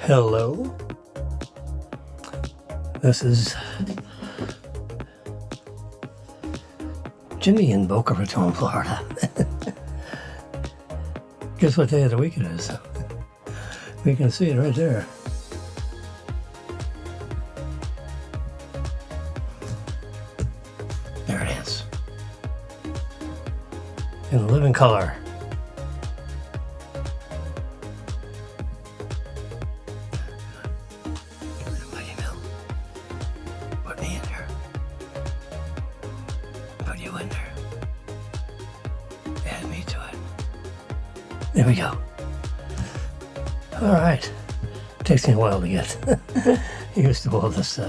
Hello. This is Jimmy in Boca Raton, Florida. Guess what day of the week it is? We can see it right there. There it is. In living color. My email. Put me in there. Put you in there. Add me to it. There we go. All right. Takes me a while to get used to all this,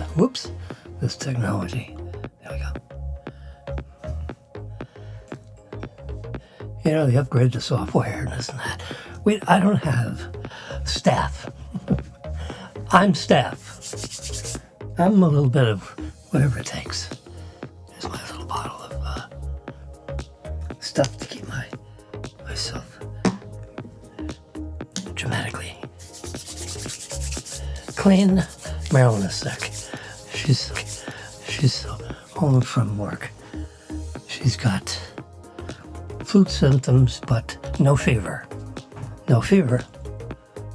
this technology. There we go. You know, they upgrade the software and this and that. I don't have staff. I'm staff. I'm a little bit of whatever it takes. Here's my little bottle of stuff to keep myself dramatically clean. Marilyn is sick. She's home from work. She's got flu symptoms, but no fever. No fever.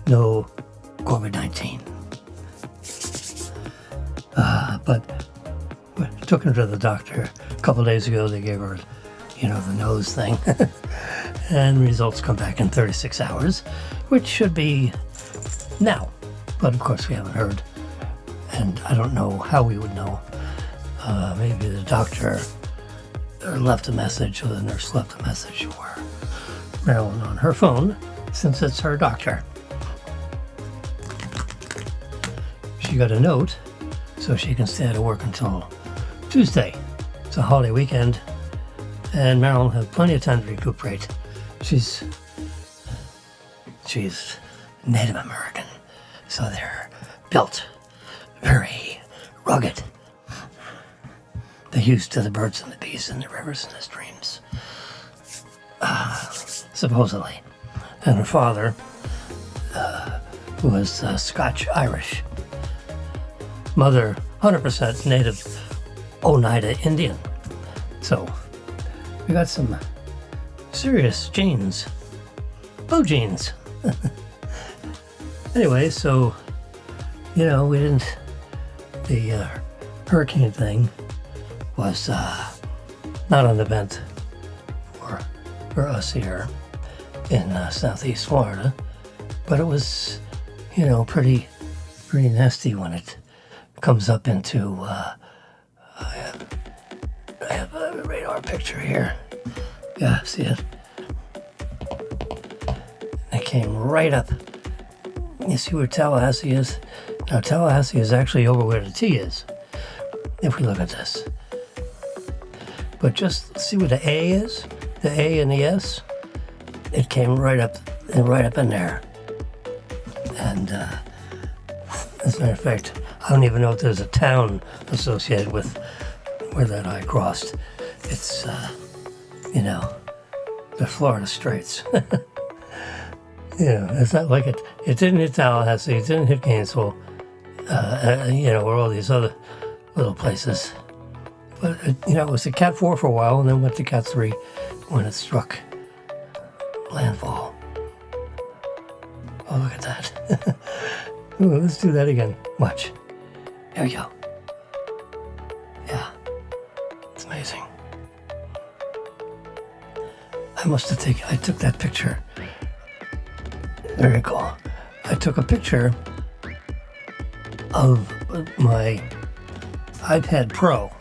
No COVID-19. But we took her to the doctor a couple days ago. They gave her, the nose thing. And results come back in 36 hours, which should be now. But of course we haven't heard. And I don't know how we would know. Maybe the doctor left a message, or the nurse left a message for Marilyn on her phone, since it's her doctor. She got a note, so she can stay out of work until Tuesday. It's a holiday weekend, and Marilyn has plenty of time to recuperate. She's Native American, so they're built very rugged. They're used to the birds and the bees and the rivers and the streams, supposedly. And her father was Scotch-Irish. Mother, 100% native Oneida Indian. So we got some serious genes. Blue genes. Anyway, so, we didn't, the hurricane thing was not an event for us here in southeast Florida, but it was, pretty nasty when it comes up into, I have a radar picture here. Yeah, see it? It came right up. You see where Tallahassee is? Now, Tallahassee is actually over where the T is, if we look at this. But just see where the A is? The A and the S? It came right up in there. And as a matter of fact, I don't even know if there's a town associated with where that I crossed. It's, the Florida Straits. It's not like it didn't hit Tallahassee, it didn't hit Gainesville, or all these other little places. But, it was a Cat 4 for a while, and then went to Cat 3 when it struck landfall. Oh, look at that. Ooh, let's do that again. Watch. Here we go. Yeah. It's amazing. I took that picture. Very cool. I took a picture of my iPad Pro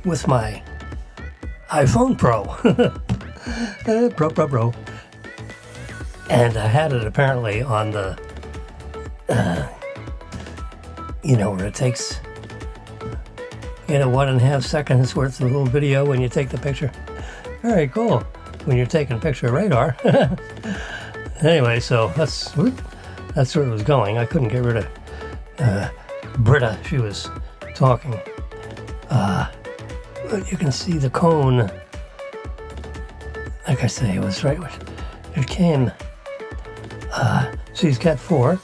with my iPhone Pro. Pro. And I had it apparently on the, where it takes, 1.5 seconds worth of a little video when you take the picture. Very cool. When you're taking a picture of radar. Anyway, so that's where it was going. I couldn't get rid of Britta. She was talking. But you can see the cone. Like I say, it was right where it came. She's got 4.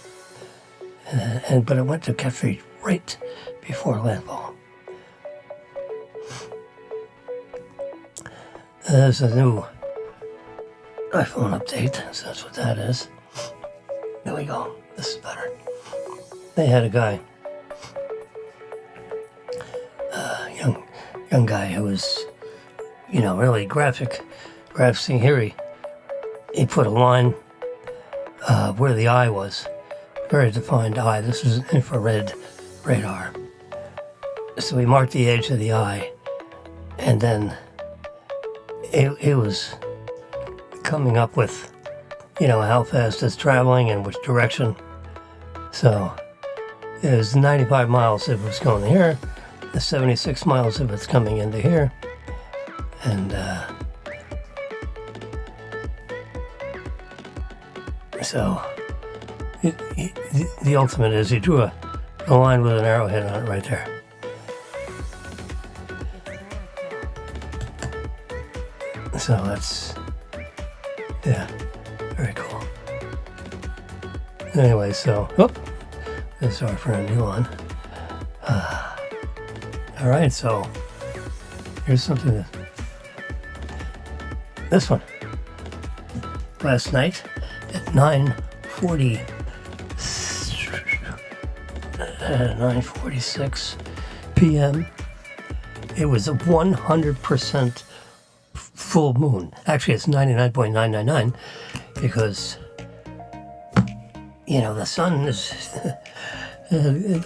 but it went to capture right before landfall. There's a new iPhone update, so that's what that is. There we go. This is better. They had a guy, young guy who was, really graphic. Here he put a line where the eye was, very defined eye. This is an infrared radar. So he marked the edge of the eye, and then it was coming up with, how fast it's traveling and which direction. So it was 95 miles if it was going here, the 76 miles if it's coming into here, and so the ultimate is he drew a line with an arrowhead on it right there. So that's, yeah, very cool. Anyway, so, this is our friend Elon. All right, so here's something this one. Last night at 9:46 p.m., it was a 100% full moon. Actually, it's 99.999 because, the sun is,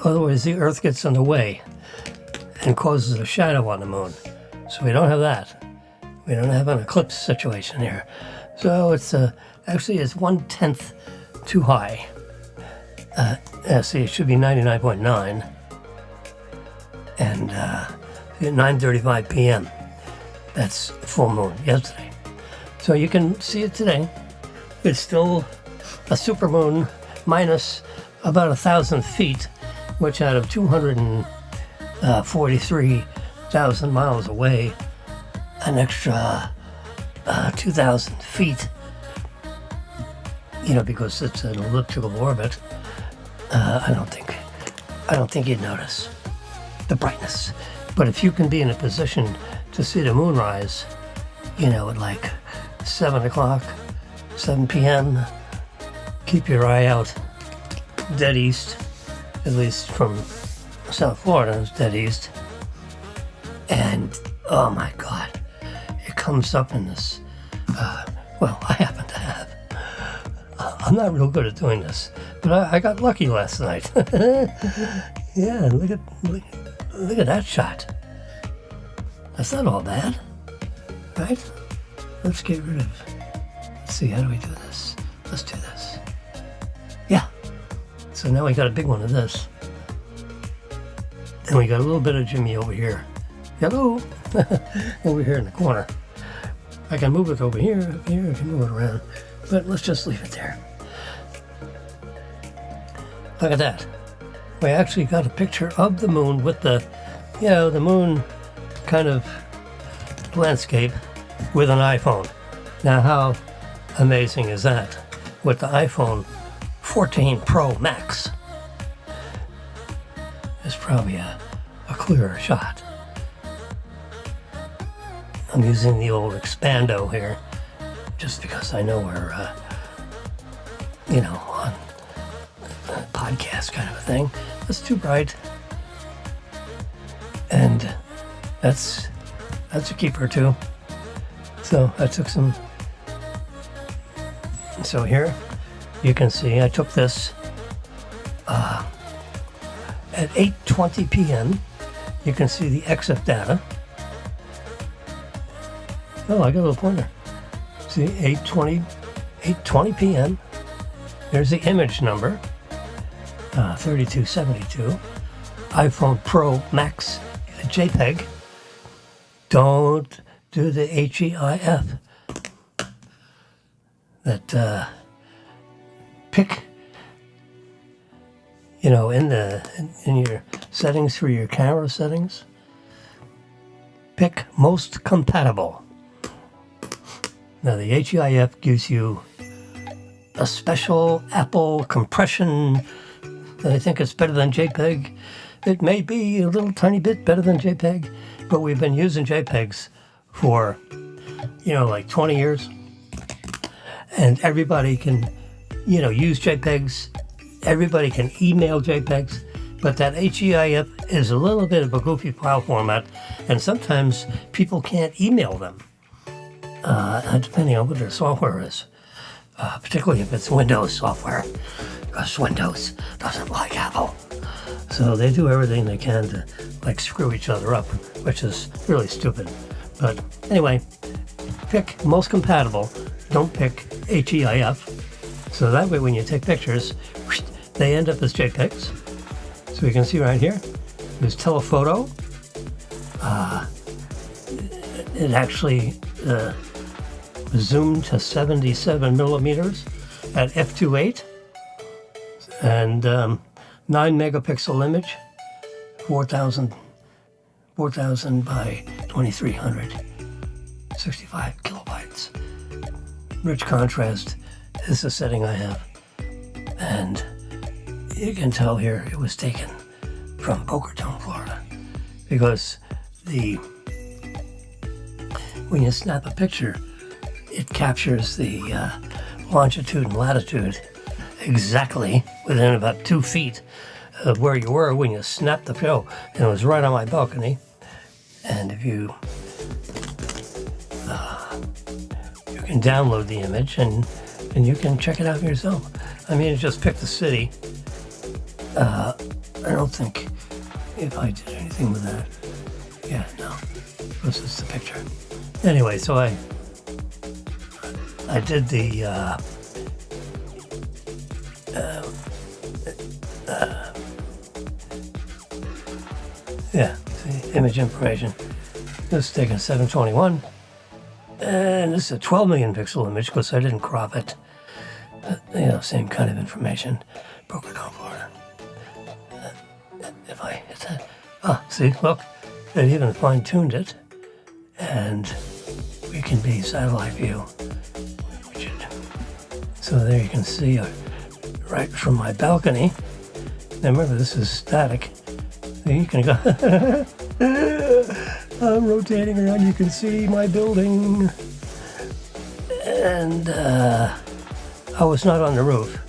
otherwise the earth gets in the way and causes a shadow on the moon. So we don't have that. We don't have an eclipse situation here. So it's actually it's 1/10 too high. See, it should be 99.9. And at 9:35 p.m. That's full moon yesterday. So you can see it today. It's still a supermoon minus about 1,000 feet, which out of 243,000 miles away, an extra 2,000 feet, because it's an elliptical orbit. I don't think you'd notice the brightness. But if you can be in a position to see the moon rise, at like 7 p.m., keep your eye out dead east, at least from South Florida, it's dead east. And, oh my God, it comes up in this, I happen to have, I'm not real good at doing this, but I got lucky last night. Yeah, look at that shot. That's not all bad, right? Let's see, how do we do this? Let's do this. Yeah. So now we got a big one of this. Then we got a little bit of Jimmy over here. Hello. Over here in the corner. I can move it over here, I can move it around. But let's just leave it there. Look at that. We actually got a picture of the moon with the moon kind of landscape with an iPhone. Now, how amazing is that? With the iPhone 14 Pro Max, it's probably a clearer shot. I'm using the old Expando here, just because I know we're, on a podcast kind of a thing. It's too bright, and that's a keeper too. So I took some. So here, you can see I took this at 8:20 p.m. You can see the EXIF data. Oh, I got a little pointer. See, 8:20 p.m. There's the image number, 3272. iPhone Pro Max JPEG. Don't do the HEIF. That pick, in your settings for your camera settings, pick most compatible. Now the HEIF gives you a special Apple compression I think it's better than JPEG. It may be a little tiny bit better than JPEG, but we've been using JPEGs for, like 20 years. And everybody can, use JPEGs. Everybody can email JPEGs. But that HEIF is a little bit of a goofy file format, and sometimes people can't email them, depending on what their software is, particularly if it's Windows software, because Windows doesn't like Apple. So they do everything they can to screw each other up, which is really stupid. But anyway, pick most compatible. Don't pick HEIF. So that way when you take pictures, they end up as JPEGs. So you can see right here, there's telephoto. It actually zoomed to 77 millimeters at f2.8 and 9 megapixel image, 4,000 by 2,300, 65 kilobytes. Rich contrast is the setting I have, and you can tell here it was taken from Boca Raton, Florida, because when you snap a picture, it captures the longitude and latitude exactly within about 2 feet of where you were when you snapped the photo, and it was right on my balcony. And if you can download the image and you can check it out for yourself. I mean, just pick the city. I don't think if I did anything with that. Yeah, no. This is the picture. Anyway, so I did the see, image information. This is taken 721, and this is a 12 million pixel image because I didn't crop it. Same kind of information. Boca Raton, Florida. If I hit that, see, look, it even fine-tuned it, and we can be satellite view. So there you can see right from my balcony. Now remember, this is static. You can go. I'm rotating around. You can see my building, and I was not on the roof.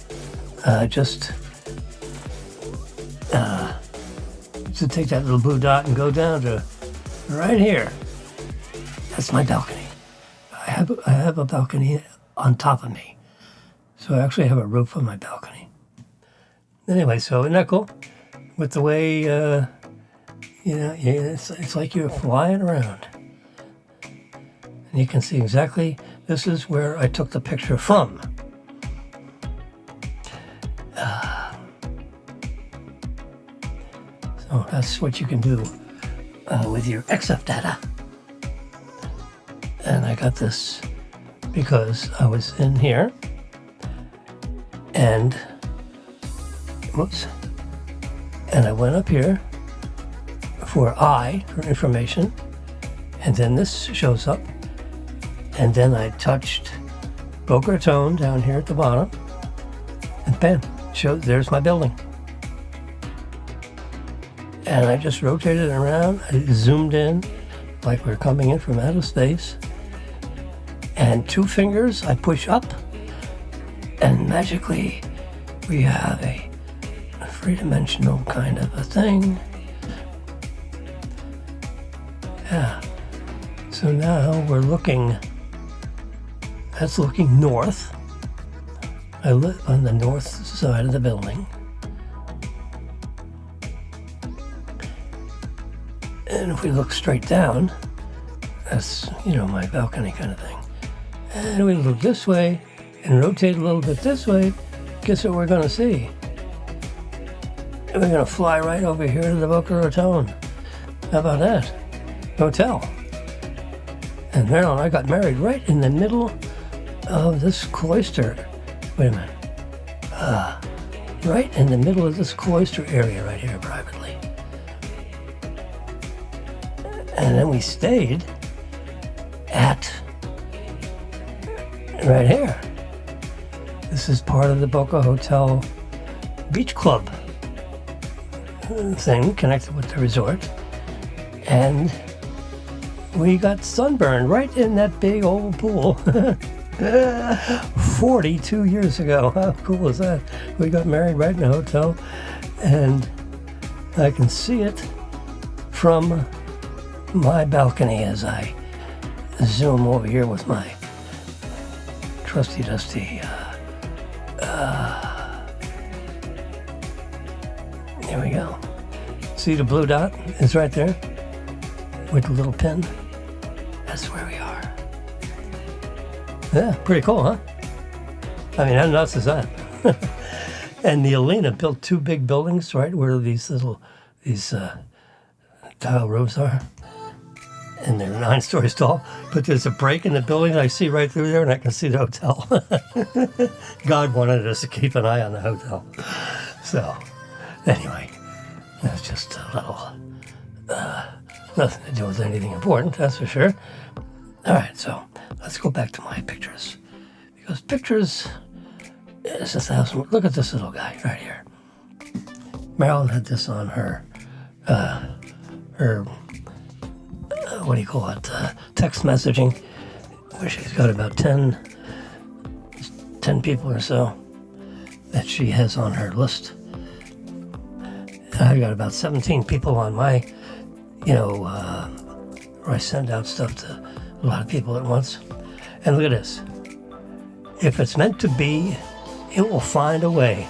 Just to take that little blue dot and go down to right here. That's my balcony. I have a balcony on top of me, so I actually have a roof on my balcony. Anyway, so isn't that cool? With the way, it's like you're flying around. And you can see exactly, this is where I took the picture from. So that's what you can do with your EXIF data. And I got this because I was in here and I went up here for information, and then this shows up, and then I touched Boca Raton down here at the bottom, and bam, there's my building. And I just rotated it around, I zoomed in like we're coming in from outer space, and 2 fingers I push up, and magically we have a three-dimensional kind of a thing. Yeah. So now we're looking, that's looking north. I live on the north side of the building. And if we look straight down, that's, my balcony kind of thing. And we look this way and rotate a little bit this way, guess what we're going to see? We're going to fly right over here to the Boca Raton. How about that? Hotel. And Marilyn, I got married right in the middle of this cloister. Wait a minute. Right in the middle of this cloister area right here, privately. And then we stayed at right here. This is part of the Boca Hotel Beach Club. thing connected with the resort, and we got sunburned right in that big old pool. 42 years ago. How cool was that? We got married right in a hotel, and I can see it from my balcony as I zoom over here with my trusty dusty there we go. See the blue dot is right there with the little pin? That's where we are. Yeah, pretty cool, huh? I mean, how nuts is that? And the Alina built 2 big buildings right where these tile roofs are. And they're 9 stories tall, but there's a break in the building I see right through there, and I can see the hotel. God wanted us to keep an eye on the hotel. So, anyway, that's just a little, nothing to do with anything important, that's for sure. All right, so let's go back to my pictures. Because pictures is 1,000. Look at this little guy right here. Marilyn had this on her what do you call it, text messaging, where she's got about 10 people or so that she has on her list. I've got about 17 people on my, where I send out stuff to a lot of people at once. And look at this. If it's meant to be, it will find a way.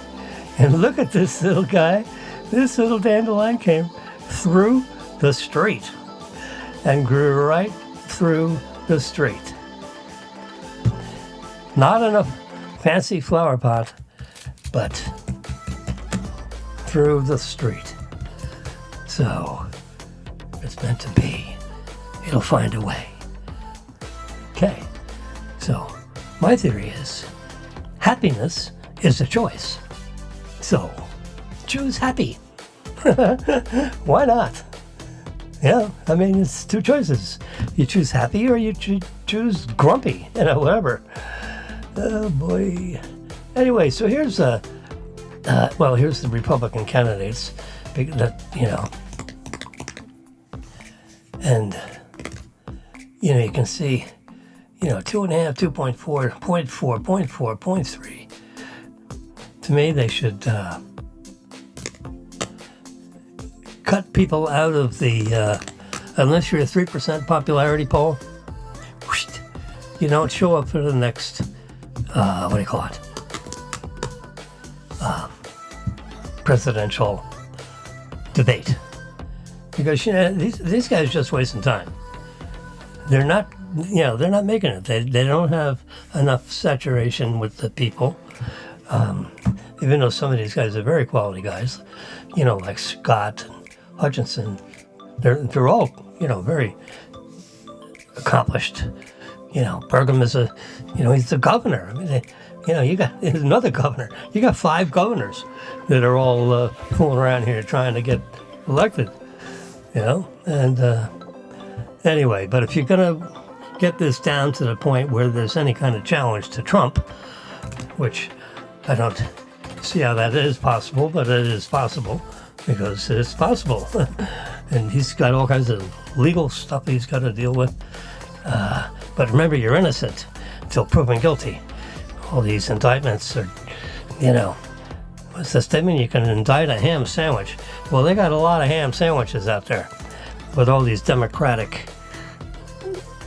And look at this little guy. This little dandelion came through the street and grew right through the street. Not in a fancy flower pot, but through the street. So, if it's meant to be, it'll find a way. Okay, so my theory is happiness is a choice. So, choose happy. Why not? Yeah, I mean, it's 2 choices. You choose happy or you choose grumpy, whatever. Oh, boy. Anyway, so here's here's the Republican candidates, and, you can see, 2.5, 2.4, 0.4, 0.4, 0.3. To me, they should cut people out of the, unless you're a 3% popularity poll, you don't show up for the next, presidential debate. Because, these guys are just wasting time. They're not, they're not making it. They don't have enough saturation with the people. Even though some of these guys are very quality guys, like Scott and Hutchinson, they're all, very accomplished. Burgum is he's the governor. I mean, there's another governor. You got 5 governors that are all fooling around here trying to get elected, and anyway, but if you're going to get this down to the point where there's any kind of challenge to Trump, which I don't see how that is possible, but it is possible because it's possible. And he's got all kinds of legal stuff he's got to deal with. But remember, you're innocent until proven guilty. All these indictments are, what's the statement? You can indict a ham sandwich. Well, they got a lot of ham sandwiches out there with all these Democratic,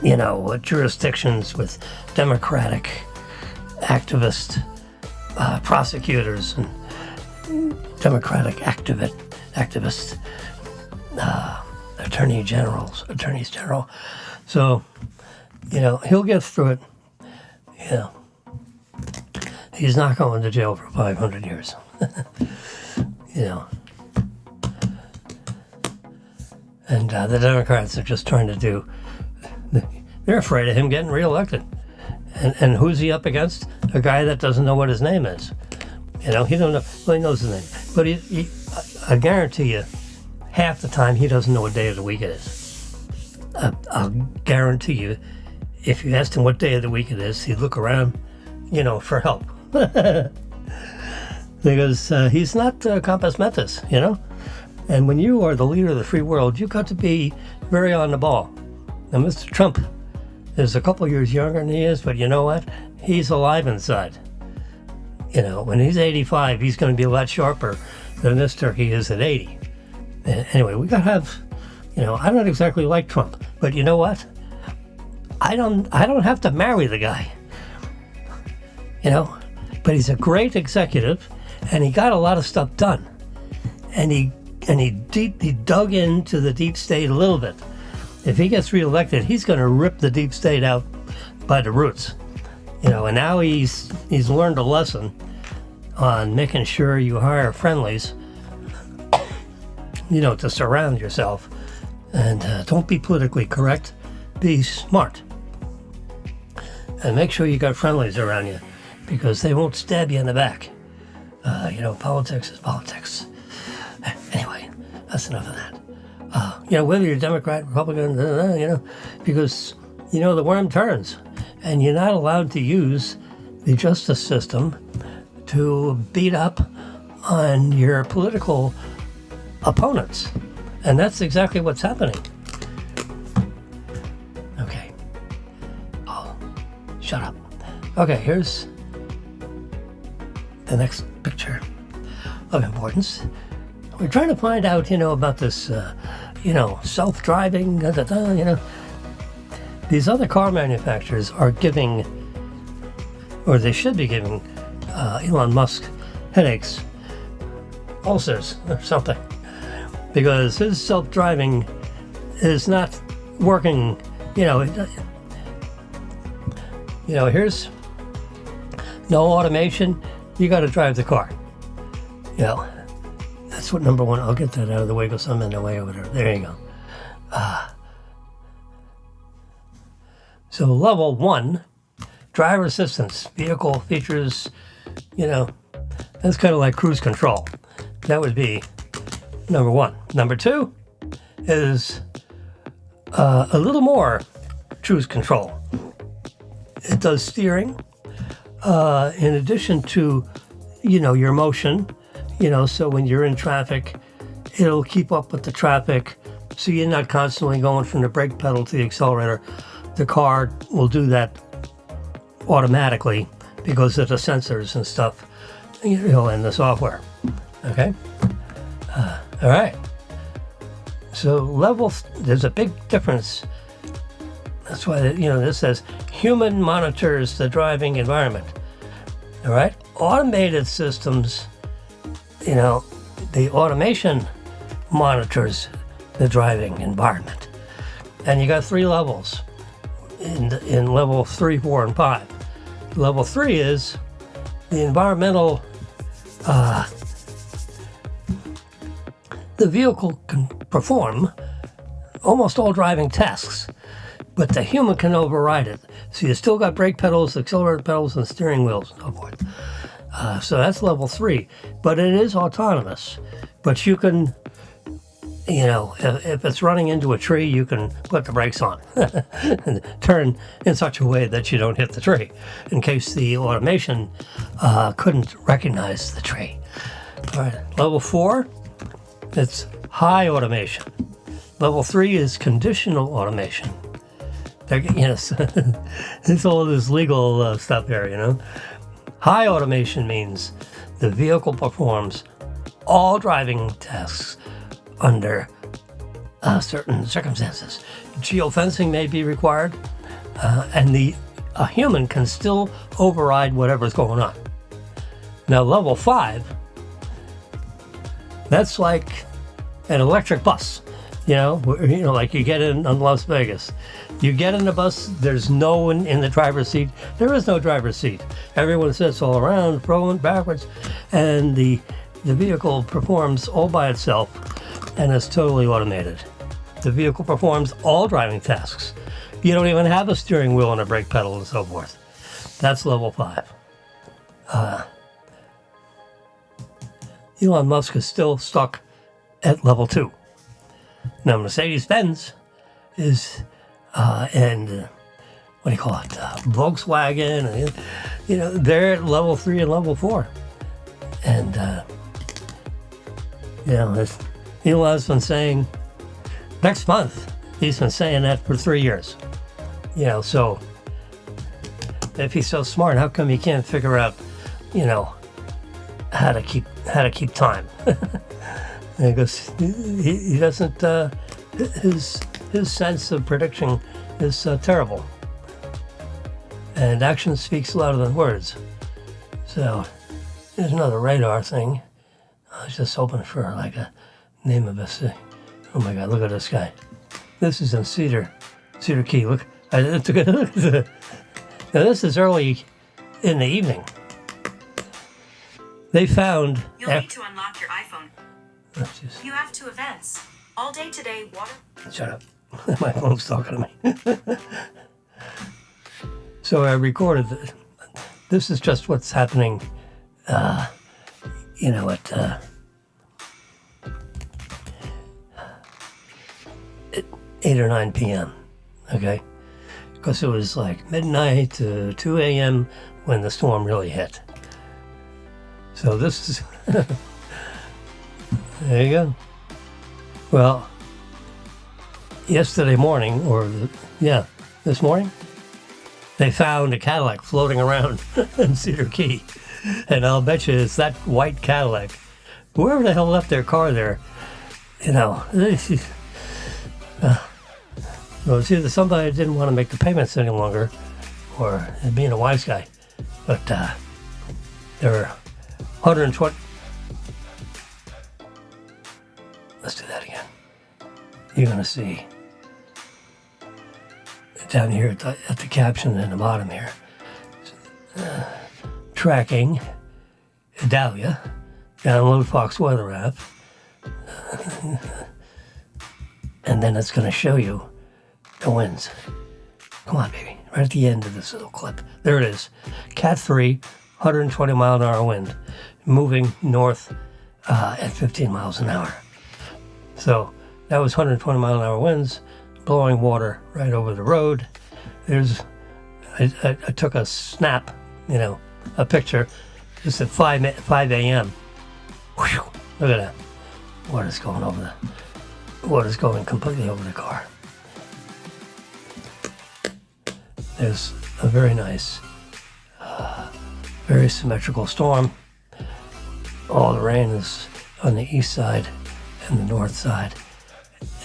jurisdictions with Democratic activist prosecutors and Democratic activist attorneys general. So, he'll get through it. He's not going to jail for 500 years. And the Democrats are just trying to they're afraid of him getting reelected. And who's he up against? A guy that doesn't know what his name is. He don't know. Well, he knows his name, but I guarantee you, half the time he doesn't know what day of the week it is. I'll guarantee you, if you asked him what day of the week it is, he'd look around, for help. Because he's not compass mentis, And when you are the leader of the free world, you've got to be very on the ball. Now, Mr. Trump is a couple years younger than he is, but you know what? He's alive inside. You know, when he's 85, he's going to be a lot sharper than this turkey is at 80. Anyway, we got to have, you know, I don't exactly like Trump, but you know what? I don't have to marry the guy. You know, but he's a great executive, and he got a lot of stuff done. And he dug into the deep state a little bit. If he gets reelected, he's going to rip the deep state out by the roots. You know, and now he's learned a lesson on making sure you hire friendlies, you know, to surround yourself. And don't be politically correct, be smart. And make sure you got friendlies around you, because they won't stab you in the back. You know, politics is politics. Anyway, that's enough of that. You know, whether you're Democrat, Republican, you know, because, you know, the worm turns, and you're not allowed to use the justice system to beat up on your political opponents. And that's exactly what's happening. Okay. Oh, shut up. Okay, here's the next picture of importance. We're trying to find out, you know, about this, you know, self-driving, you know. These other car manufacturers are giving, or they should be giving, Elon Musk headaches, ulcers, or something, because his self-driving is not working. You know, here's no automation. You got to drive the car. You know, that's what number one. I'll get that out of the way because I'm in the way over there. There you go. So level 1, driver assistance, vehicle features, you know, that's kind of like cruise control. That would be number 1. Number 2 is a little more cruise control. It does steering, in addition to, you know, your motion, you know, so when you're in traffic, it'll keep up with the traffic, so you're not constantly going from the brake pedal to the accelerator. The car will do that automatically because of the sensors and stuff, you know, and the software. Okay? All right. So there's a big difference. That's why, you know, this says human monitors the driving environment. All right? Automated systems, you know, the automation monitors the driving environment. And you got 3 levels in level 3, 4, and 5. Level 3 is the environmental, the vehicle can perform almost all driving tasks, but the human can override it. So you still got brake pedals, accelerator pedals, and steering wheels, and so forth. So that's level 3, but it is autonomous. But you can, you know, if it's running into a tree, you can put the brakes on and turn in such a way that you don't hit the tree, in case the automation couldn't recognize the tree. All right, level 4, it's high automation. Level 3 is conditional automation. Yes, it's all this legal stuff here, you know. High automation means the vehicle performs all driving tasks under certain circumstances. Geofencing may be required, and a human can still override whatever's going on. Now, level 5, that's like an electric bus. You know, like you get in on Las Vegas. You get in the bus, there's no one in the driver's seat. There is no driver's seat. Everyone sits all around, forward, backwards, and the vehicle performs all by itself, and it's totally automated. The vehicle performs all driving tasks. You don't even have a steering wheel and a brake pedal and so forth. That's level 5. Elon Musk is still stuck at level 2. Now, Mercedes-Benz is, and what do you call it, Volkswagen, and, you know, they're at level 3 and level 4. And, you know, Elon's been saying next month. He's been saying that for 3 years. You know, so if he's so smart, how come he can't figure out, you know, how to keep time? And he goes, he doesn't. His sense of prediction is terrible, and action speaks louder than words. So there's another radar thing. I was just hoping for like a name of a city. Oh my God! Look at this guy. This is in Cedar Key. Look, I took a look at the. Now this is early in the evening. They found. You'll need to unlock your iPhone. Oh, you have 2 events. All day today, water. Shut up. My phone's talking to me. So I recorded this. This is just what's happening, you know, at 8 or 9 p.m., okay? Because it was like midnight to 2 a.m. when the storm really hit. So this is... There you go. Well, yesterday morning, this morning, they found a Cadillac floating around in Cedar Key. And I'll bet you it's that white Cadillac. Whoever the hell left their car there, you know, well, it's either somebody didn't want to make the payments any longer, or being a wise guy. But there were 120... Let's do that again. You're going to see down here at the caption in the bottom here, tracking Dahlia, download Fox Weather app, and then it's going to show you the winds. Come on, baby, right at the end of this little clip. There it is. Cat 3, 120 mile an hour wind, moving north at 15 miles an hour. So that was 120 mile an hour winds, blowing water right over the road. I took a snap, you know, a picture, just at 5 a.m. Whew, look at that. Water's going completely over the car. There's a very nice, very symmetrical storm. All the rain is on the east side and the north side,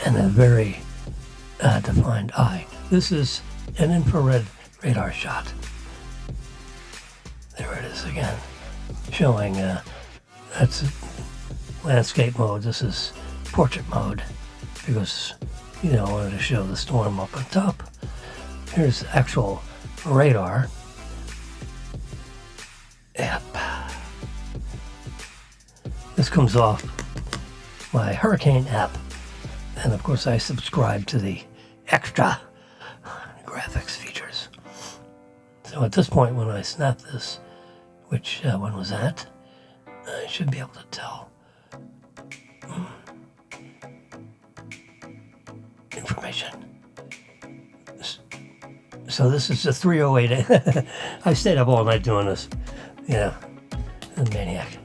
and a very defined eye. This is an infrared radar shot. There it is again, showing that's landscape mode. This is portrait mode because, you know, I wanted to show the storm up on top. Here's actual radar. Yep. This comes off my hurricane app, and of course I subscribe to the extra graphics features. So at this point, when I snap this, which one was that, I should be able to tell. Information. So this is the 308. I stayed up all night doing this. Yeah, a maniac.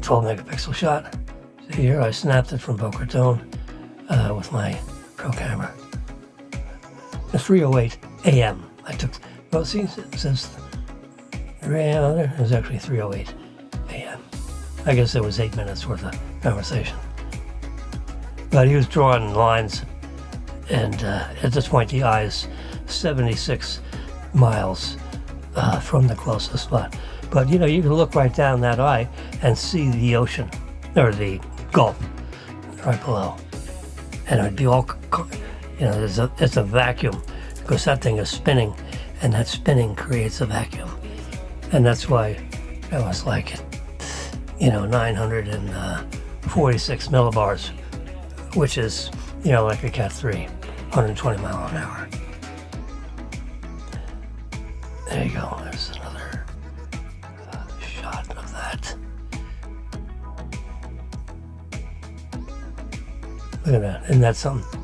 12 megapixel shot. See here, I snapped it from Boca Raton with my pro camera. The 3:08 a.m. I took. Well, see, it says there. It was actually 3:08 a.m. I guess there was 8 minutes worth of conversation. But he was drawing lines, and at this point, the eye is 76 miles from the closest spot. But you know, you can look right down that eye and see the ocean or the Gulf right below, and it would be all, you know, it's a vacuum because that thing is spinning, and that spinning creates a vacuum, and that's why it was like, you know, 946 millibars, which is, you know, like a Cat 3, 120 mile an hour. There you go. There's another shot of that. Look at that. Isn't that something?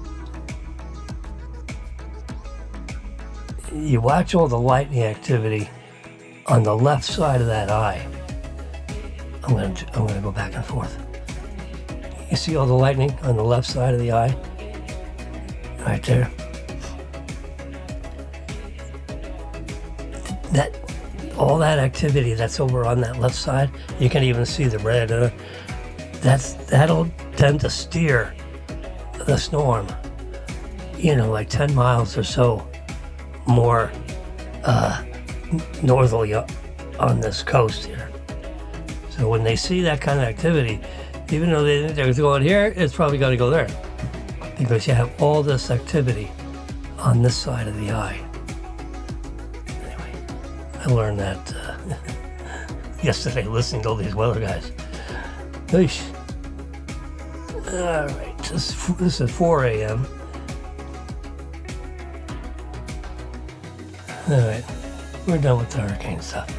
You watch all the lightning activity on the left side of that eye. I'm gonna go back and forth. You see all the lightning on the left side of the eye? Right there. All that activity that's over on that left side, you can even see the red. That'll tend to steer the storm, like 10 miles or so more northerly on this coast here. So when they see that kind of activity, even though they think they're going here, it's probably got to go there, because you have all this activity on this side of the eye. Anyway, I learned that yesterday listening to all these weather guys. Eesh. All right, this is 4 a.m. All right, we're done with the hurricane stuff.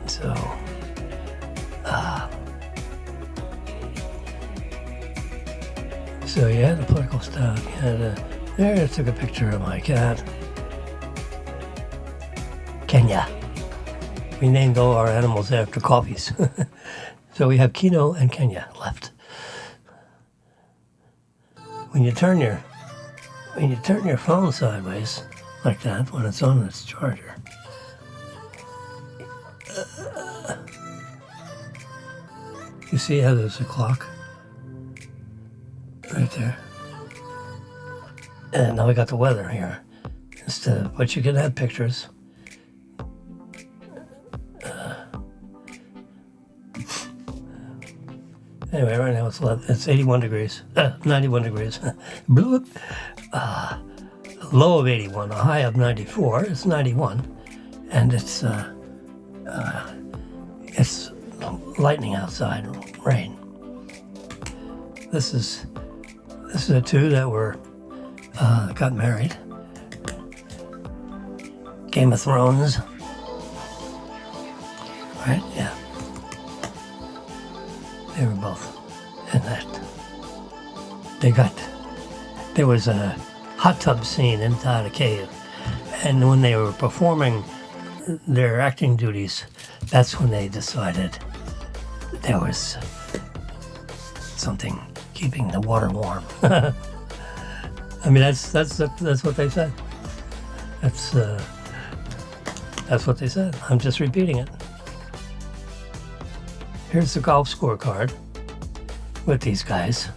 So you had the political stuff. You had there. I took a picture of my cat, Kenya. We named all our animals after coffees. So we have Kino and Kenya left. When you turn your phone sideways like that when it's on its charger, you see how there's a clock right there. And now we got the weather here instead of, but you can have pictures. Anyway, right now it's 81 degrees, 91 degrees. Low of 81, a high of 94. It's 91, and it's lightning outside, rain. This is the two that got married. Game of Thrones, right? Yeah. They were both in that. There was a hot tub scene inside a cave, and when they were performing their acting duties, that's when they decided there was something keeping the water warm. I mean, that's what they said. That's what they said. I'm just repeating it. Here's the golf scorecard with these guys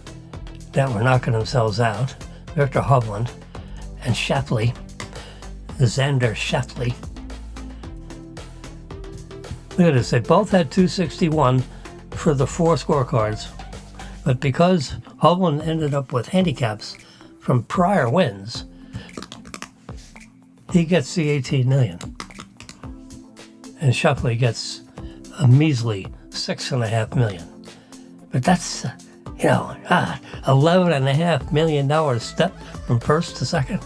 that were knocking themselves out. Victor Hovland and Schauffele, Xander Schauffele. Look at this, they both had 261 for the 4 scorecards, but because Hovland ended up with handicaps from prior wins, he gets the 18 million. And Schauffele gets a measly $6.5 million. But that's, $11.5 million step from first to second.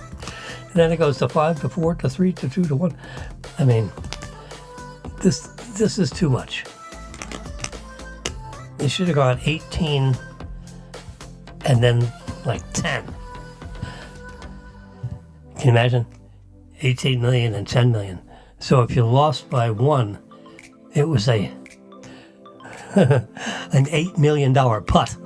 And then it goes to 5 to 4 to 3 to 2 to 1. I mean, this is too much. They should have gone 18 and then like 10. Can you imagine? 18 million and 10 million. So if you lost by 1, it was an $8 million putt.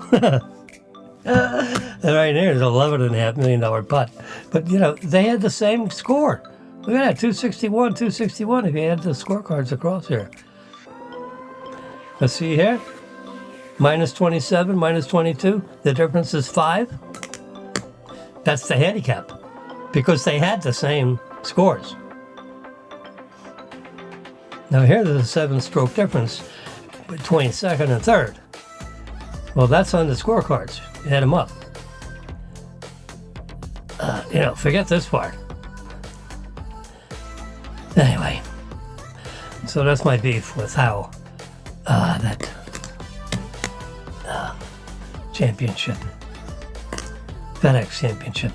And right there is an $11.5 million putt. But, they had the same score. Look at that, 261 if you add the scorecards across here. Let's see here. Minus 27, minus 22. The difference is 5. That's the handicap. Because they had the same scores. Now here's a 7-stroke difference between second and third. Well, that's on the scorecards. You add them up. Forget this part. Anyway, so that's my beef with how that championship, FedEx championship,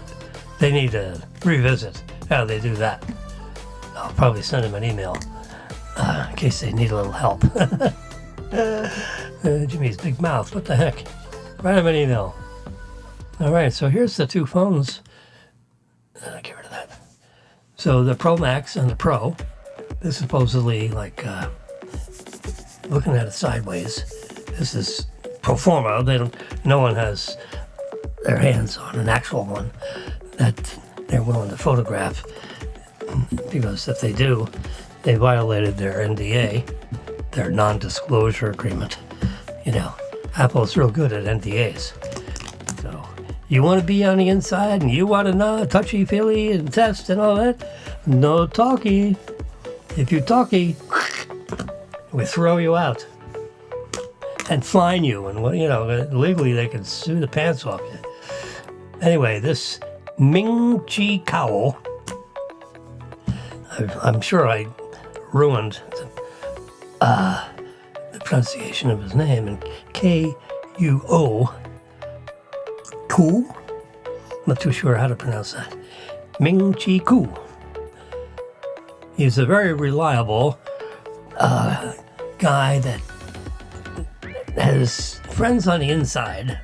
they need to revisit how they do that. I'll probably send them an email in case they need a little help. Jimmy's big mouth, what the heck? Write him an email. All right, so here's the 2 phones. Get rid of that. So the Pro Max and the Pro, this is supposedly like, looking at it sideways, this is pro forma. No one has their hands on an actual one that they're willing to photograph, because if they do, they violated their NDA, their non-disclosure agreement. Apple's real good at NDAs. So you want to be on the inside and you want to know touchy-feely and test and all that? No talkie. If you talkie, we throw you out and fine you. And legally they can sue the pants off you. Anyway, this Ming Chi Kuo, I'm sure I ruined the pronunciation of his name, and Kuo, Ku, not too sure how to pronounce that. Ming Chi Kuo. He's a very reliable guy that has friends on the inside,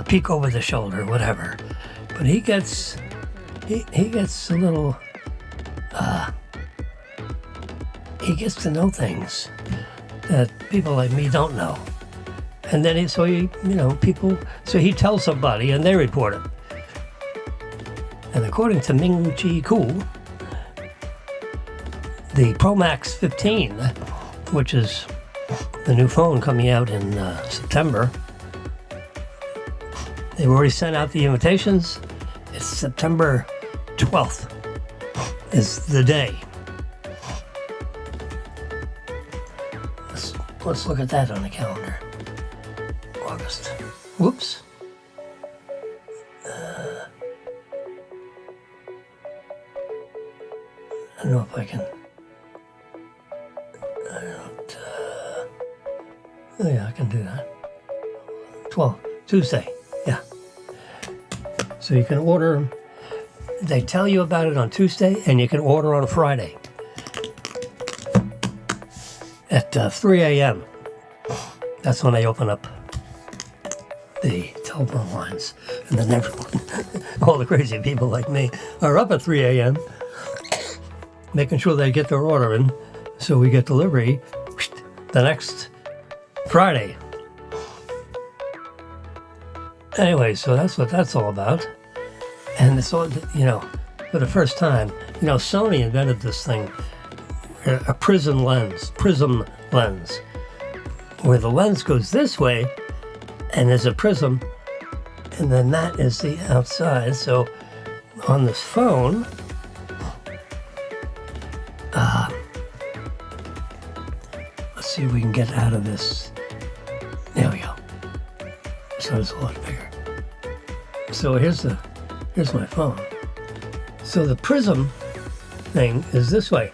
peek over the shoulder, whatever. But he gets a little, he gets to know things that people like me don't know. And then he tells somebody and they report it. And according to Ming Chi Kuo, the Pro Max 15, which is the new phone coming out in September, they've already sent out the invitations. It's September 12th is the day. Let's look at that on the calendar. August. Whoops. I don't know if I can. Yeah, I can do that. 12, Tuesday. Yeah. So you can order. They tell you about it on Tuesday, and you can order on a Friday at 3 a.m. That's when they open up the telephone lines. And then everyone, all the crazy people like me, are up at 3 a.m. making sure they get their order in, so we get delivery the next Friday. Anyway, so that's what that's all about. And it's all, for the first time, Sony invented this thing, a prism lens, where the lens goes this way, and there's a prism, and then that is the outside. So on this phone, let's see if we can get out of this. There we go. So it's a lot bigger. So here's my phone. So the prism thing is this way.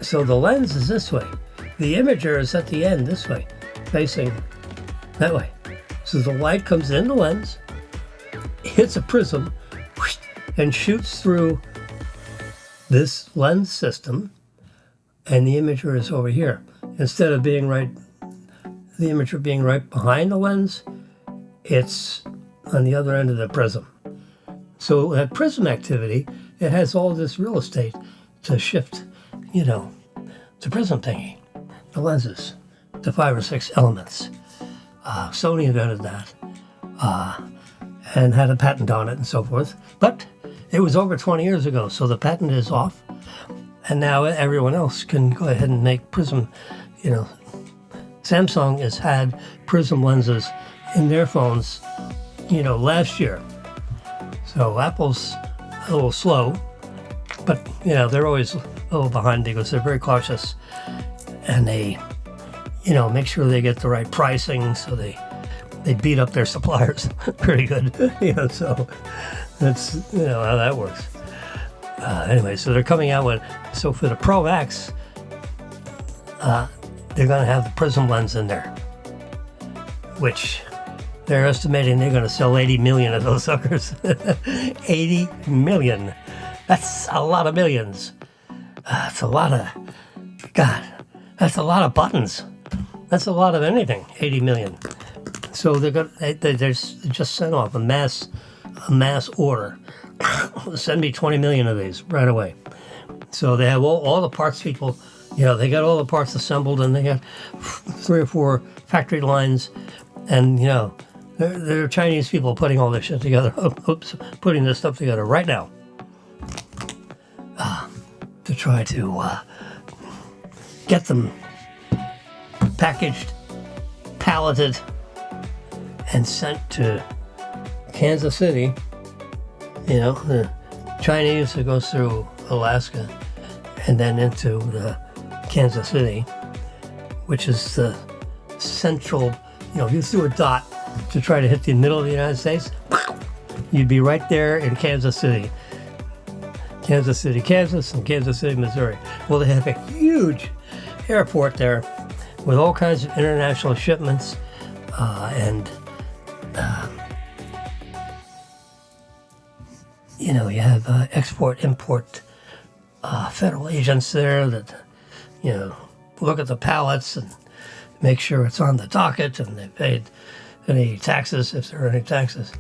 So the lens is this way. The imager is at the end this way, facing that way. So the light comes in the lens, hits a prism, and shoots through this lens system, and the imager is over here. Instead of the imager being right behind the lens, it's on the other end of the prism. So that prism activity, it has all this real estate to shift, the prism thingy, the lenses, the 5 or 6 elements. Sony invented that and had a patent on it and so forth. But it was over 20 years ago, so the patent is off. And now everyone else can go ahead and make prism, Samsung has had prism lenses in their phones, last year. So Apple's a little slow, but, they're always a little behind because they're very cautious. And they, make sure they get the right pricing, so they beat up their suppliers pretty good. So that's, how that works. Anyway, so they're coming out with, so for the Pro Max, they're going to have the prism lens in there, which they're estimating they're going to sell 80 million of those suckers. 80 million. That's a lot of millions. That's a lot of, God, that's a lot of buttons. That's a lot of anything, 80 million. So they just sent off a mass order. Send me 20 million of these right away. So they have all the parts people They got all the parts assembled, and they got 3 or 4 factory lines, and there are Chinese people putting all this shit together. Putting this stuff together right now to try to get them packaged, palleted, and sent to Kansas City. The Chinese, it goes through Alaska and then into the Kansas City, which is the central, if you threw a dot to try to hit the middle of the United States, you'd be right there in Kansas City. Kansas City, Kansas, and Kansas City, Missouri. Well, they have a huge airport there with all kinds of international shipments and you have export-import federal agents there that, look at the pallets and make sure it's on the docket and they paid any taxes, if there are any taxes.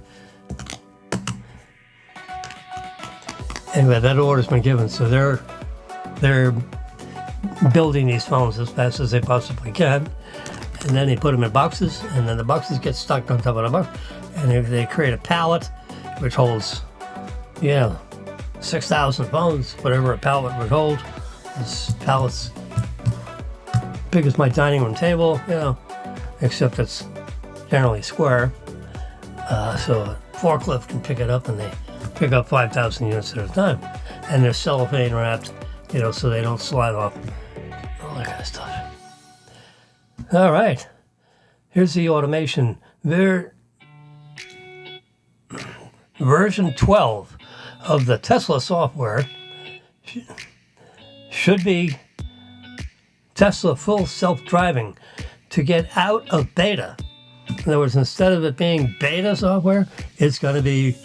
Anyway, that order's been given, so they're building these phones as fast as they possibly can, and then they put them in boxes, and then the boxes get stuck on top of the box, and they create a pallet which holds 6,000 phones, whatever a pallet would hold. This pallet's big as my dining room table, except it's generally square. So a forklift can pick it up, and they pick up 5,000 units at a time. And they're cellophane wrapped, so they don't slide off. All that kind of stuff. All right. Here's the automation. Version 12 of the Tesla software should be Tesla full self-driving to get out of beta. In other words, instead of it being beta software, it's going to be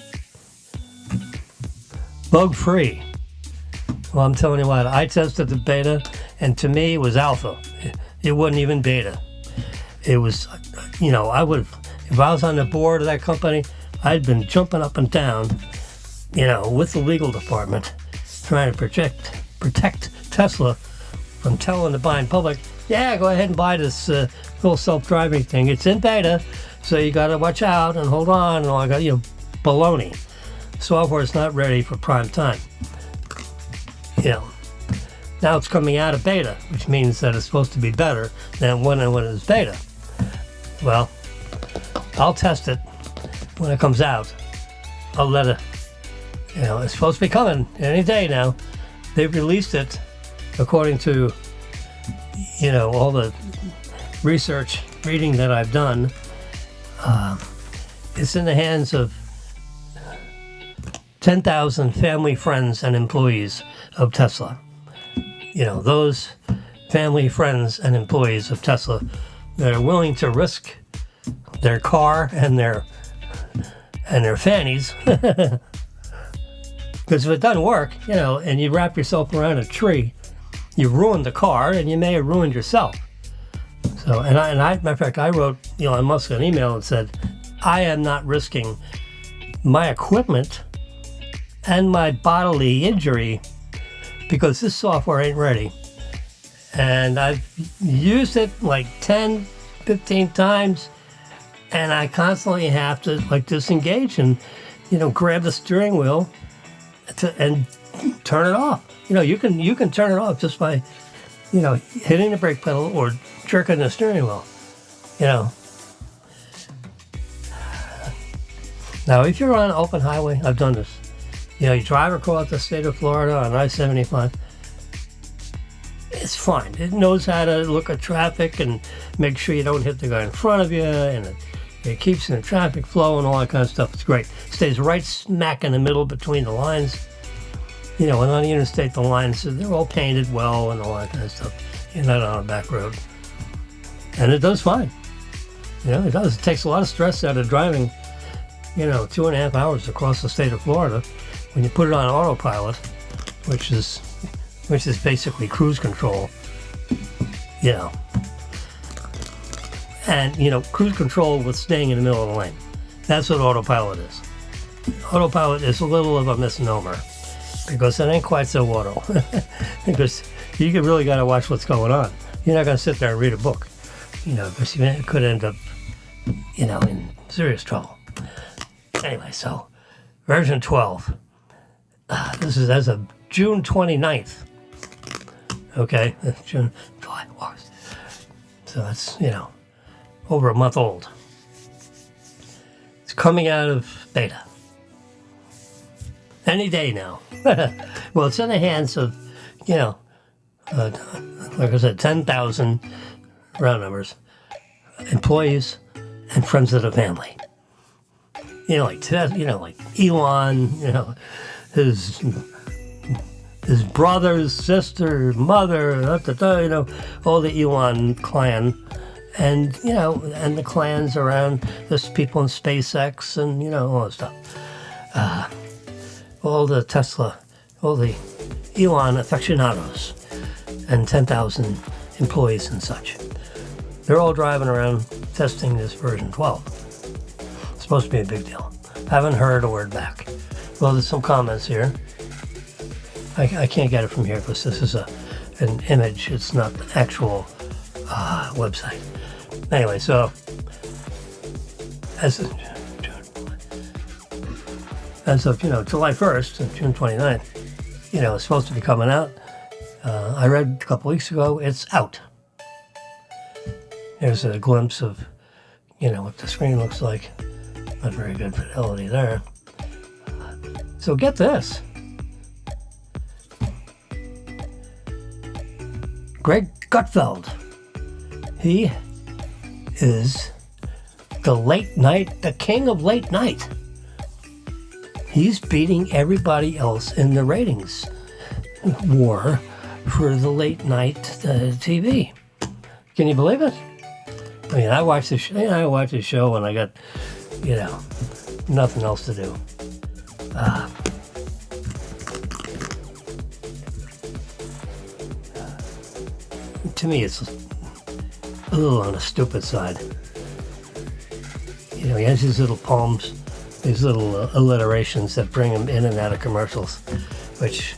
bug-free. Well, I'm telling you what, I tested the beta, and to me, it was alpha. It wasn't even beta. It was, I would have, if I was on the board of that company, I'd been jumping up and down, with the legal department, trying to protect Tesla from telling the buying public, go ahead and buy this full self-driving thing. It's in beta, so you got to watch out and hold on and all that. Baloney. Software is not ready for prime time. Now it's coming out of beta, which means that it's supposed to be better than when it was beta. Well, I'll test it when it comes out. I'll let it, it's supposed to be coming any day now. They've released it according to, all the reading that I've done. It's in the hands of 10,000 family, friends, and employees of Tesla. Those family, friends, and employees of Tesla that are willing to risk their car and their fannies. Because if it doesn't work, and you wrap yourself around a tree, you ruined the car and you may have ruined yourself. So, matter of fact, I wrote Elon Musk an email and said, I am not risking my equipment and my bodily injury because this software ain't ready. And I've used it like 10, 15 times, and I constantly have to disengage and, grab the steering wheel and turn it off. You can turn it off just by, hitting the brake pedal or jerking the steering wheel. Now, if you're on an open highway, I've done this. You drive across the state of Florida on I-75. It's fine. It knows how to look at traffic and make sure you don't hit the guy in front of you, and it keeps the traffic flow and all that kind of stuff. It's great. Stays right smack in the middle between the lines. And on the interstate, the lines, they're all painted well and all that kind of stuff. You're not on a back road. And it does fine. It does. It takes a lot of stress out of driving, 2.5 hours across the state of Florida when you put it on autopilot, which is basically cruise control. And, cruise control with staying in the middle of the lane. That's what autopilot is. Autopilot is a little of a misnomer because it ain't quite so auto. Because you really got to watch what's going on. You're not going to sit there and read a book, because you could end up, in serious trouble. Anyway, so version 12. This is as of June 29th. Okay, June, July, August. So it's, over a month old. It's coming out of beta. Any day now. Well, it's in the hands of, like I said, 10,000 round numbers, employees and friends of the family. Like Elon, his brother's sister, mother, all the Elon clan, and and the clans around this people in SpaceX and all that stuff. All the Tesla, all the Elon aficionados, and 10,000 employees and such. They're all driving around testing this version 12. It's supposed to be a big deal. Haven't heard a word back. Well, there's some comments here. I can't get it from here because this is an image. It's not the actual website. Anyway, so as of July 1st, June 29th, it's supposed to be coming out. I read a couple weeks ago, it's out. Here's a glimpse of, what the screen looks like. Not very good fidelity there. So get this. Greg Gutfeld. He is the king of late night. He's beating everybody else in the ratings war for the late night TV. Can you believe it? I mean, I watch this show when I got, nothing else to do. To me, it's a little on the stupid side. He has these little poems, these little alliterations that bring him in and out of commercials, which,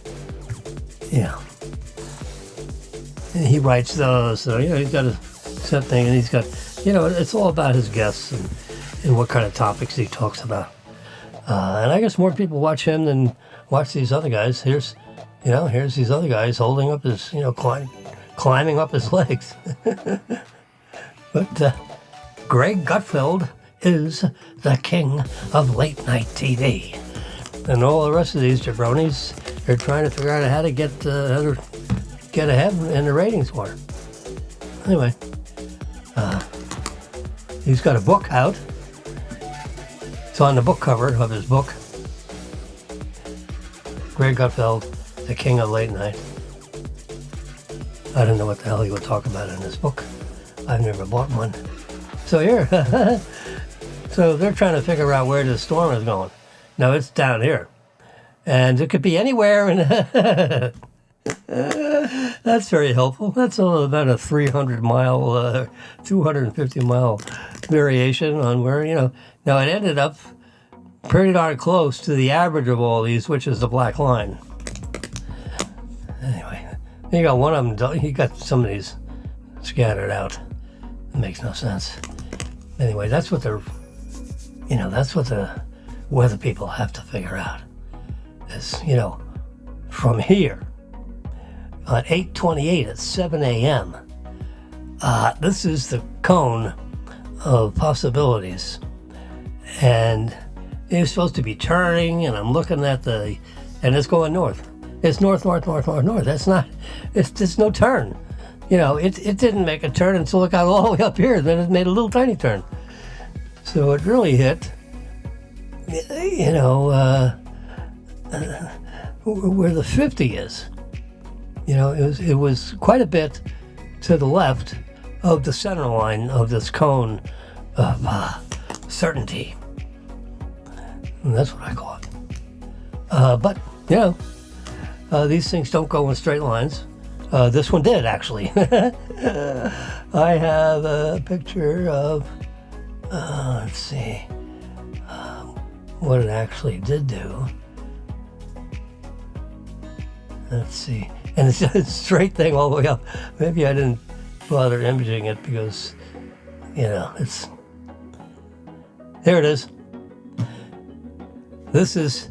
he writes those. So, he's got a set thing, and he's got, it's all about his guests and what kind of topics he talks about. And I guess more people watch him than watch these other guys. Here's these other guys holding up his, climbing up his legs. But Greg Gutfeld is the king of late night TV. And all the rest of these jabronis are trying to figure out how to get ahead in the ratings war. Anyway, he's got a book out. It's on the book cover of his book. Greg Gutfeld, the king of late night. I don't know what the hell he would talk about in his book. I've never bought one. So here, so they're trying to figure out where the storm is going. No, it's down here. And it could be anywhere. And that's very helpful. That's about a 300-mile, 250-mile variation on where, Now, it ended up pretty darn close to the average of all these, which is the black line. Anyway, you got one of them, you got some of these scattered out. It makes no sense. Anyway, that's what the weather people have to figure out. Is, from here, at 8:28 at 7 a.m., this is the cone of possibilities. And it's supposed to be turning, and I'm looking at and it's going north. It's north. That's not, there's no turn. It didn't make a turn until it got all the way up here. Then it made a little tiny turn. So it really hit, where the 50 is. It was quite a bit to the left of the center line of this cone of certainty. And that's what I call it. But, these things don't go in straight lines. This one did, actually. I have a picture of, let's see, what it actually did do. Let's see. and it's a straight thing all the way up. Maybe I didn't bother imaging it because, it's... There it is. This is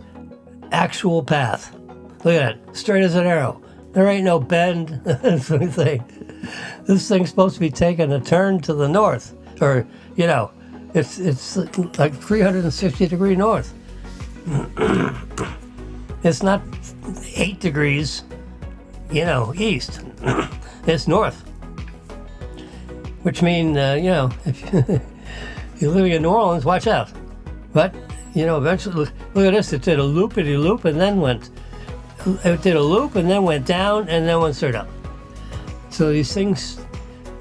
actual path. Look at it, straight as an arrow. There ain't no bend. This thing's supposed to be taking a turn to the north, or it's like 360 degree north. It's not 8 degrees, east. It's north, which means if you're living in New Orleans, watch out. But eventually, look at this. It did a loopity-loop and then went. It did a loop and then went down and then went straight up. So these things,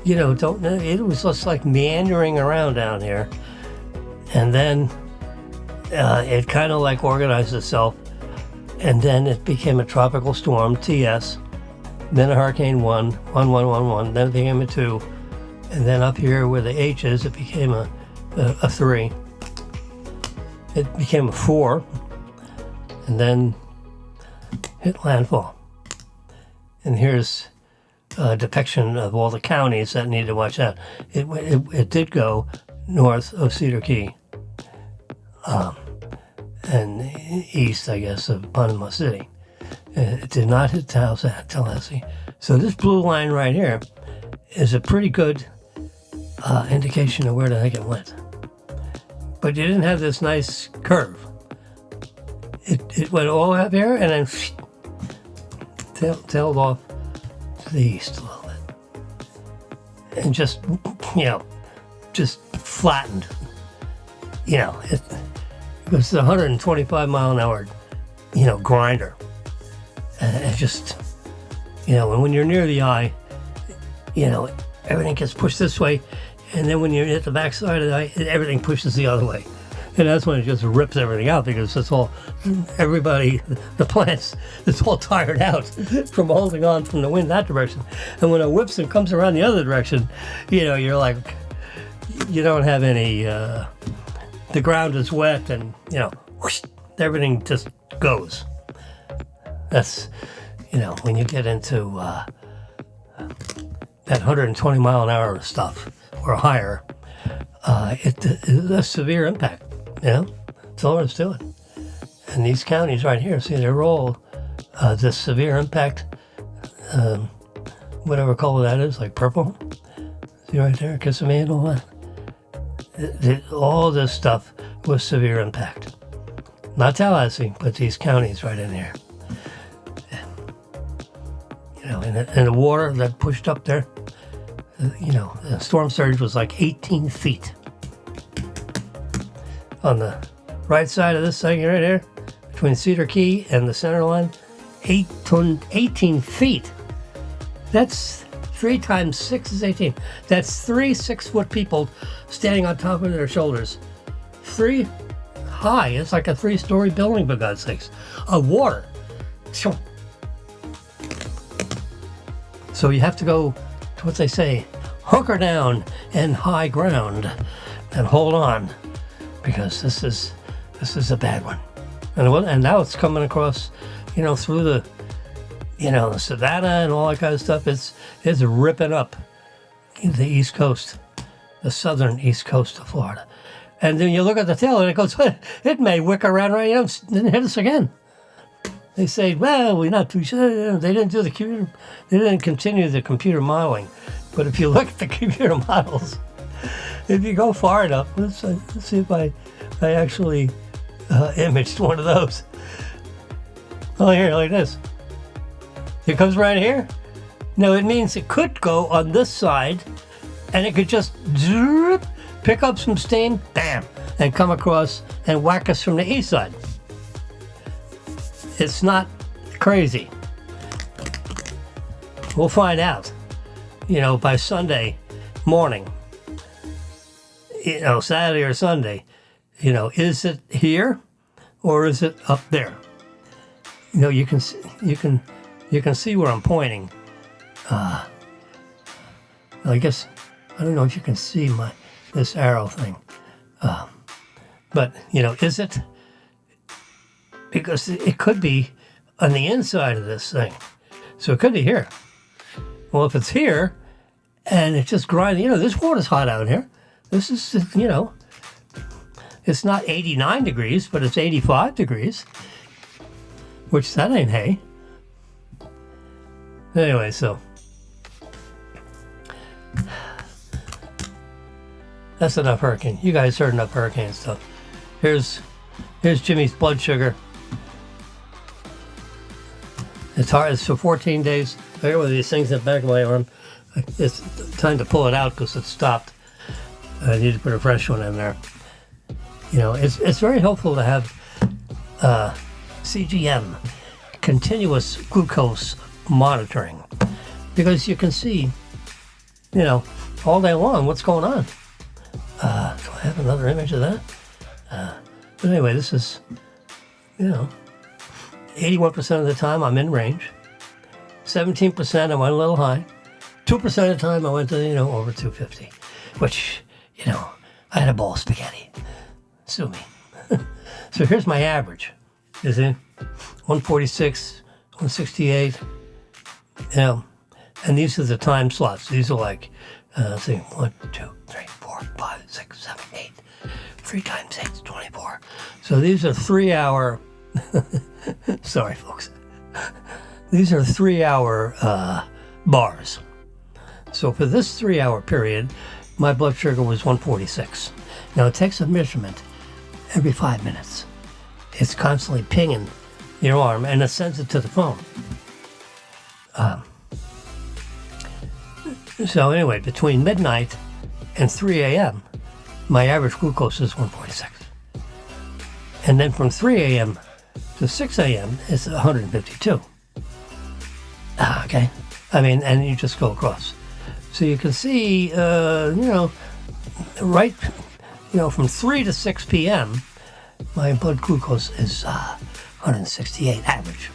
don't know. It was just like meandering around down here. And then it kind of like organized itself. And then it became a tropical storm, TS. Then a hurricane 1, then it became a 2. And then up here where the H is, it became a 3. It became a 4. And then hit landfall. And here's a depiction of all the counties that need to watch out. It did go north of Cedar Key and east, I guess, of Panama City. It did not hit Tallahassee. So this blue line right here is a pretty good indication of where the heck it went. But you didn't have this nice curve. It went all the way up here and then tailed off to the east a little bit. And just flattened. It was a 125 mile an hour, grinder. And it just, and when you're near the eye, everything gets pushed this way. And then when you're at the backside of the eye, everything pushes the other way. And that's when it just rips everything out because the plants, it's all tired out from holding on from the wind that direction. And when it whips and comes around the other direction, you're like, you don't have any, the ground is wet and, whoosh, everything just goes. That's, when you get into that 120 mile an hour stuff or higher, it's a severe impact. That's all it's doing. And these counties right here, see, they're all this severe impact, whatever color that is, like purple. See right there, Kissimmee and all that. All this stuff was severe impact. Not Tallahassee, but these counties right in here. And the water that pushed up there, the storm surge was like 18 feet. On the right side of this thing right here, between Cedar Key and the center line, 18 feet. That's 3 times 6 is 18. That's 3 6-foot people standing on top of their shoulders. 3 high. It's like a 3-story building, for God's sakes, of water. So you have to go to what they say, hunker down and high ground and hold on. Because this is a bad one, and now it's coming across, through the, the Savannah and all that kind of stuff. It's ripping up the East Coast, the southern East Coast of Florida, and then you look at the tail and it goes, it may wick around right now, then hit us again. They say, well, we're not too sure. They didn't do they didn't continue the computer modeling, but if you look at the computer models. If you go far enough, let's see if I actually imaged one of those. Oh, here, like this. It comes right here. No, it means it could go on this side, and it could just pick up some steam, bam, and come across and whack us from the east side. It's not crazy. We'll find out, by Sunday morning. Saturday or Sunday, is it here or is it up there? You can see where I'm pointing. I guess I don't know if you can see this arrow thing, but is it? Because it could be on the inside of this thing. So it could be here. Well, if it's here and it's just grinding, this water's hot out here. This is, it's not 89 degrees, but it's 85 degrees, which that ain't hay. Anyway, so that's enough hurricane. You guys heard enough hurricane stuff. Here's Jimmy's blood sugar. It's hard. It's for 14 days. I got one of these things in the back of my arm. It's time to pull it out because it stopped. I need to put a fresh one in there. It's very helpful to have CGM, continuous glucose monitoring, because you can see, all day long what's going on. Do I have another image of that? But anyway, this is, 81% of the time I'm in range. 17% I went a little high. 2% of the time I went to, over 250, which, I had a bowl of spaghetti. Sue me. So here's my average. You see? 146, 168, and these are the time slots. These are like, let's see, 1, 2, 3, 4, 5, 6, 7, 8. 3 times 8 is 24. So these are 3-hour, sorry folks. These are 3-hour bars. So for this 3-hour period, my blood sugar was 146. Now it takes a measurement every 5 minutes. It's constantly pinging your arm and it sends it to the phone. So anyway, between midnight and 3 a.m., my average glucose is 146. And then from 3 a.m. to 6 a.m. it's 152. Okay? And you just go across. So you can see, right, from 3 to 6 p.m., my blood glucose is 168 average.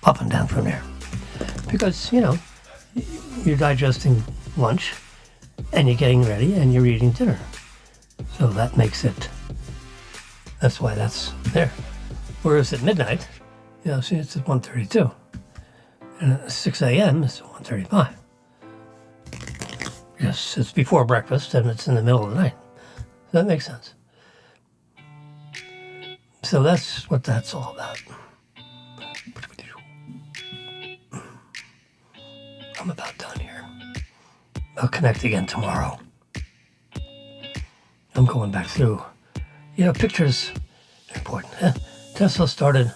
Up and down from there. Because, you're digesting lunch and you're getting ready and you're eating dinner. So that makes it, that's why that's there. Whereas at midnight, see, it's at 132. And at 6 a.m., it's at 135. Yes, it's before breakfast and it's in the middle of the night. That makes sense. So that's what that's all about. I'm about done here. I'll connect again tomorrow. I'm going back through. Pictures are important. Tesla started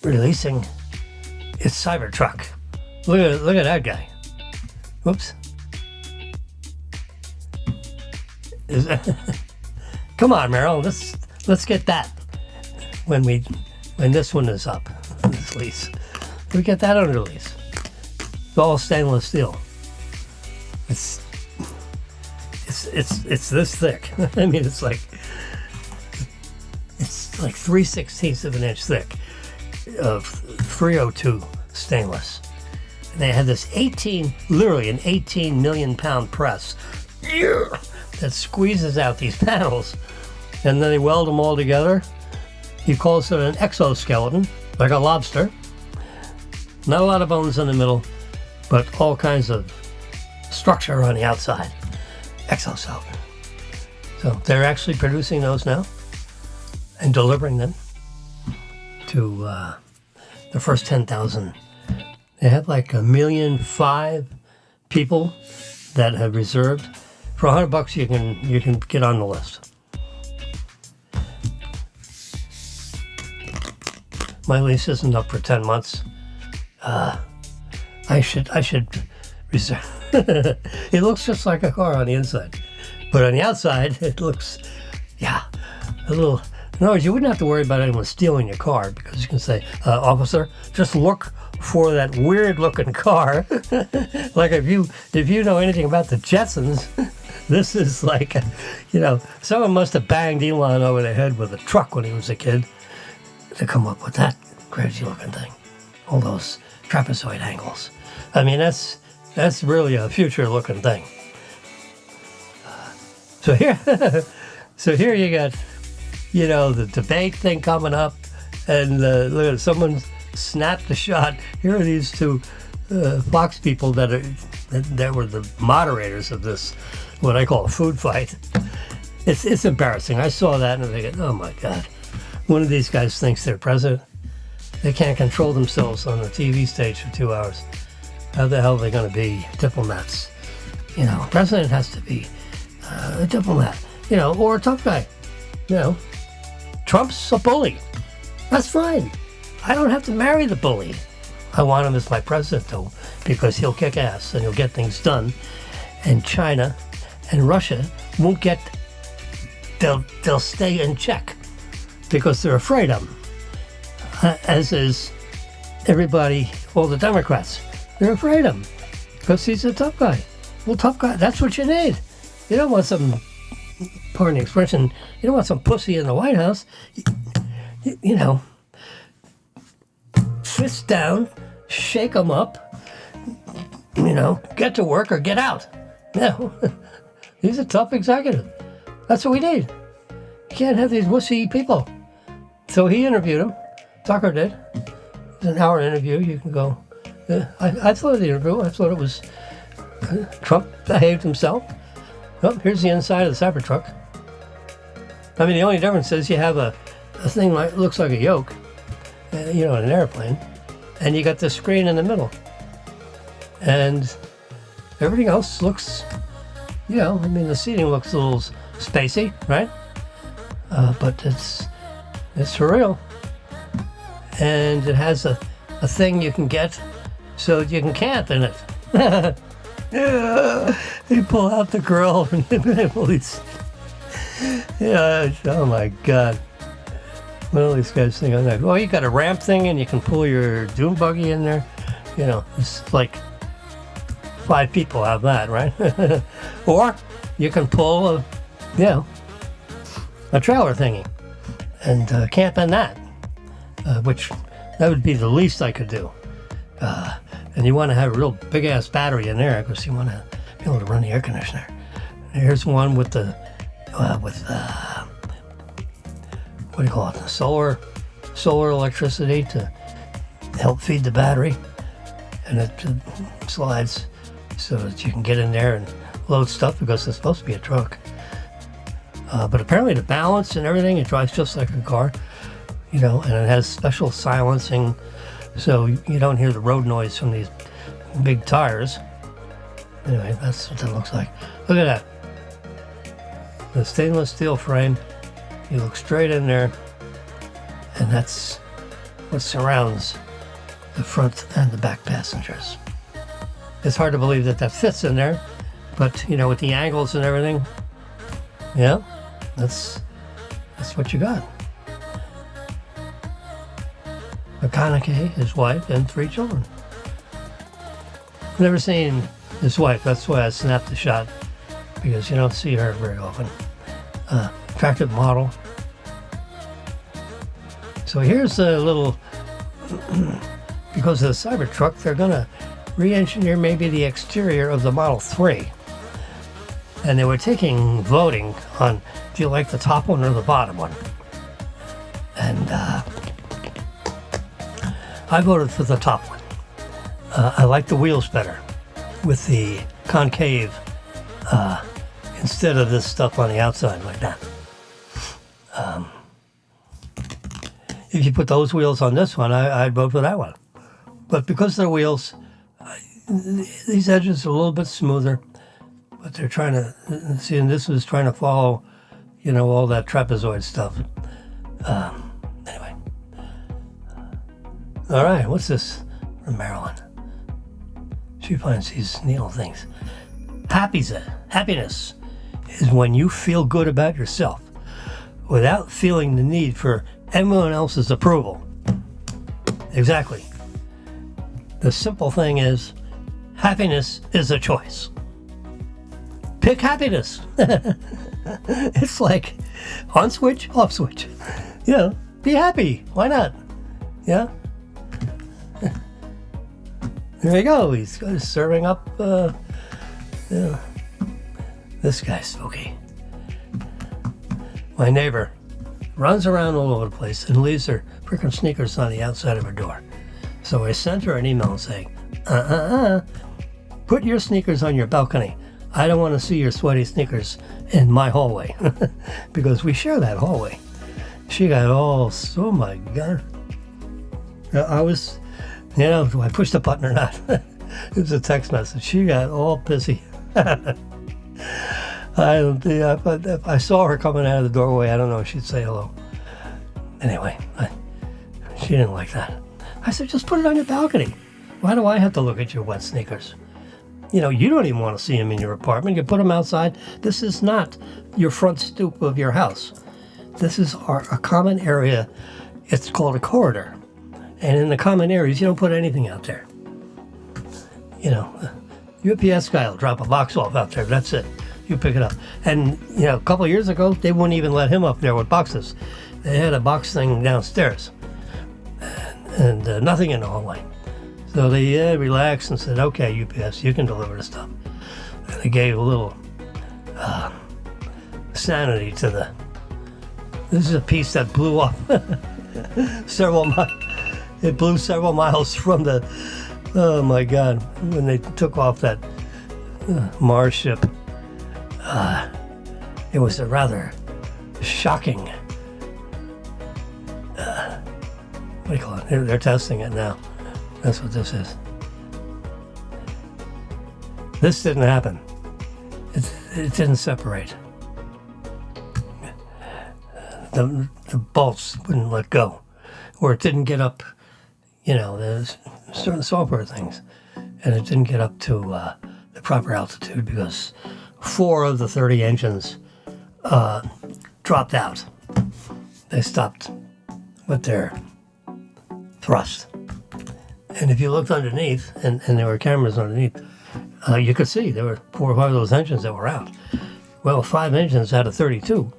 releasing its Cybertruck. Look at that guy. Whoops. Come on, Meryl. Let's get that when this one is up. This lease. We get that under lease. It's all stainless steel. It's this thick. It's like 3/16 of an inch thick of 302 stainless. And they had this literally an 18 million pound press that squeezes out these panels, and then they weld them all together. He calls it an exoskeleton, like a lobster. Not a lot of bones in the middle, but all kinds of structure on the outside. Exoskeleton. So they're actually producing those now and delivering them to the first 10,000. They have like 1.5 million people that have reserved. For $100, you can get on the list. My lease isn't up for 10 months. I should reserve. It looks just like a car on the inside, but on the outside it looks, a little. In other words, you wouldn't have to worry about anyone stealing your car, because you can say, officer, just look for that weird looking car. Like if you know anything about the Jetsons, this is like, someone must have banged Elon over the head with a truck when he was a kid to come up with that crazy looking thing. All those trapezoid angles. That's really a future looking thing. So here you got, the debate thing coming up, and look at snapped the shot. Here are these two Fox people that were the moderators of this, what I call a food fight. It's embarrassing. I saw that and I'm thinking, oh my God. One of these guys thinks they're president. They can't control themselves on the TV stage for 2 hours. How the hell are they going to be diplomats? You know, president has to be a diplomat, you know, or a tough guy. You know, Trump's a bully. That's fine. I don't have to marry the bully. I want him as my president, though, because he'll kick ass and he'll get things done. And China and Russia won't get, they'll stay in check because they're afraid of him. As is everybody, all the Democrats. They're afraid of him because he's a tough guy. Well, tough guy, that's what you need. You don't want some, pardon the expression, you don't want some pussy in the White House. You know, fist down, shake them up, you know, get to work or get out. No, he's a tough executive. That's what we need. You can't have these wussy people. So he interviewed him. Tucker did. It was an hour interview. You can go. I thought of the interview. I thought it was Trump behaved himself. Oh, here's the inside of the Cybertruck. I mean, the only difference is you have a thing like looks like a yoke, you know, in an airplane, and you got the screen in the middle, and everything else looks, you know, I mean, the seating looks a little spacey, right? But it's for real, and it has a thing you can get so you can camp in it. Yeah, they pull out the grill and all these. Yeah, oh my God. What all these guys think on that? Well, you got a ramp thing and you can pull your dune buggy in there. You know, it's like 5 people have that, right? Or you can pull a trailer thingy and camp in that, which that would be the least I could do. And you want to have a real big ass battery in there because you want to be able to run the air conditioner. Here's one with the what do you call it? The solar electricity to help feed the battery, and it slides so that you can get in there and load stuff because it's supposed to be a truck. But apparently the balance and everything, it drives just like a car, you know, and it has special silencing. So you don't hear the road noise from these big tires. Anyway, that's what that looks like. Look at that. The stainless steel frame. You look straight in there, and that's what surrounds the front and the back passengers. It's hard to believe that fits in there, but you know, with the angles and everything, yeah, that's what you got. McConaughey, his wife, and 3 children. I've never seen his wife. That's why I snapped the shot, because you don't see her very often. Attractive model. So here's a little, because of the Cybertruck, they're going to re-engineer maybe the exterior of the Model 3. And they were taking voting on, do you like the top one or the bottom one? And I voted for the top one. I like the wheels better with the concave instead of this stuff on the outside like that. If you put those wheels on this one, I'd vote for that one. But because they're wheels, these edges are a little bit smoother, but they're trying to, see, and this was trying to follow, you know, all that trapezoid stuff. Anyway. All right, what's this from Maryland? She finds these needle things. Happiness is when you feel good about yourself without feeling the need for everyone else's approval. Exactly. The simple thing is, happiness is a choice. Pick happiness. It's like on switch, off switch. You know, be happy. Why not? Yeah. There you go. He's serving up. This guy's spooky. My neighbor runs around all over the place and leaves her freaking sneakers on the outside of her door. So I sent her an email saying, put your sneakers on your balcony. I don't want to see your sweaty sneakers in my hallway because we share that hallway. She got all, oh my God. I was, do I push the button or not? It was a text message. She got all pissy. If I saw her coming out of the doorway, I don't know if she'd say hello. Anyway, she didn't like that. I said, just put it on your balcony. Why do I have to look at your wet sneakers? You don't even want to see them in your apartment. You put them outside. This is not your front stoop of your house. This is a common area. It's called a corridor. And in the common areas, you don't put anything out there. UPS guy will drop a box off out there. That's it. You pick it up. And, a couple of years ago, they wouldn't even let him up there with boxes. They had a box thing downstairs. And nothing in the hallway. So they relaxed and said, okay, UPS, you can deliver the stuff. And they gave a little sanity to this is a piece that blew up it blew several miles from oh my God, when they took off that Mars ship. It was a rather shocking, what do you call it? They're testing it now. That's what this is. This didn't happen. It didn't separate. The bolts wouldn't let go, or it didn't get up. There's certain software things, and it didn't get up to the proper altitude because 4 of the 30 engines dropped out. They stopped with their thrust. And if you looked underneath, and there were cameras underneath, you could see there were 4 or 5 of those engines that were out. Well, 5 engines out of 32.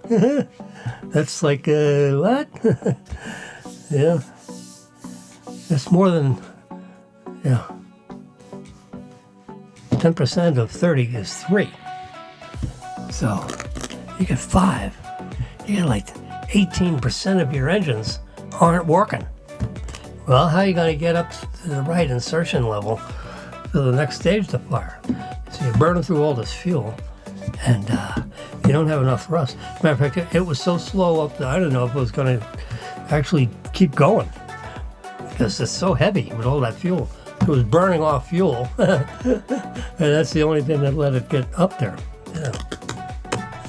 That's like, what? Yeah. That's more than, 10% of 30 is 3. So you get 5. You get like 18% of your engines aren't working. Well, how are you going to get up to the right insertion level for the next stage of the fire? So you're burning through all this fuel, and you don't have enough thrust. As a matter of fact, it was so slow up that I don't know if it was going to actually keep going because it's so heavy with all that fuel. It was burning off fuel, and that's the only thing that let it get up there.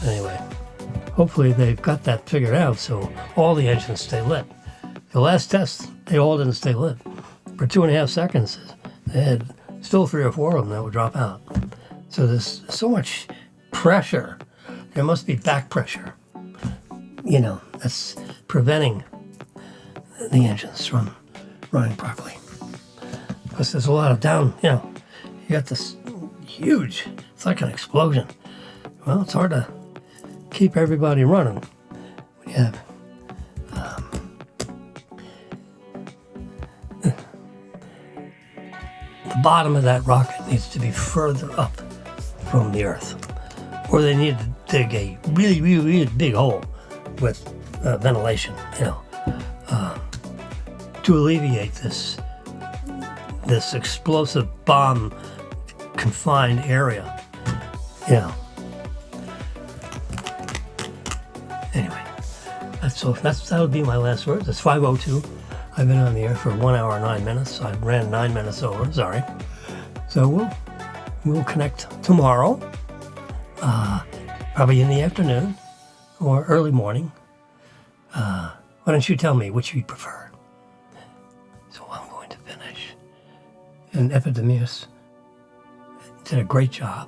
Anyway, hopefully they've got that figured out so all the engines stay lit. The last test, they all didn't stay lit. For 2.5 seconds, they had still 3 or 4 of them that would drop out. So there's so much pressure. There must be back pressure. That's preventing the engines from running properly. Because there's a lot of you got this huge, it's like an explosion. Well, it's hard to keep everybody running when you have the bottom of that rocket needs to be further up from the Earth, or they need to dig a really, really, really big hole with ventilation, to alleviate this explosive bomb confined area. Anyway, that would be my last words. It's 5:02. I've been on the air for 1 hour and 9 minutes. I ran 9 minutes over. Sorry. So we'll connect tomorrow, probably in the afternoon or early morning. Why don't you tell me which you prefer? So I'm going to finish. And Epidemius did a great job.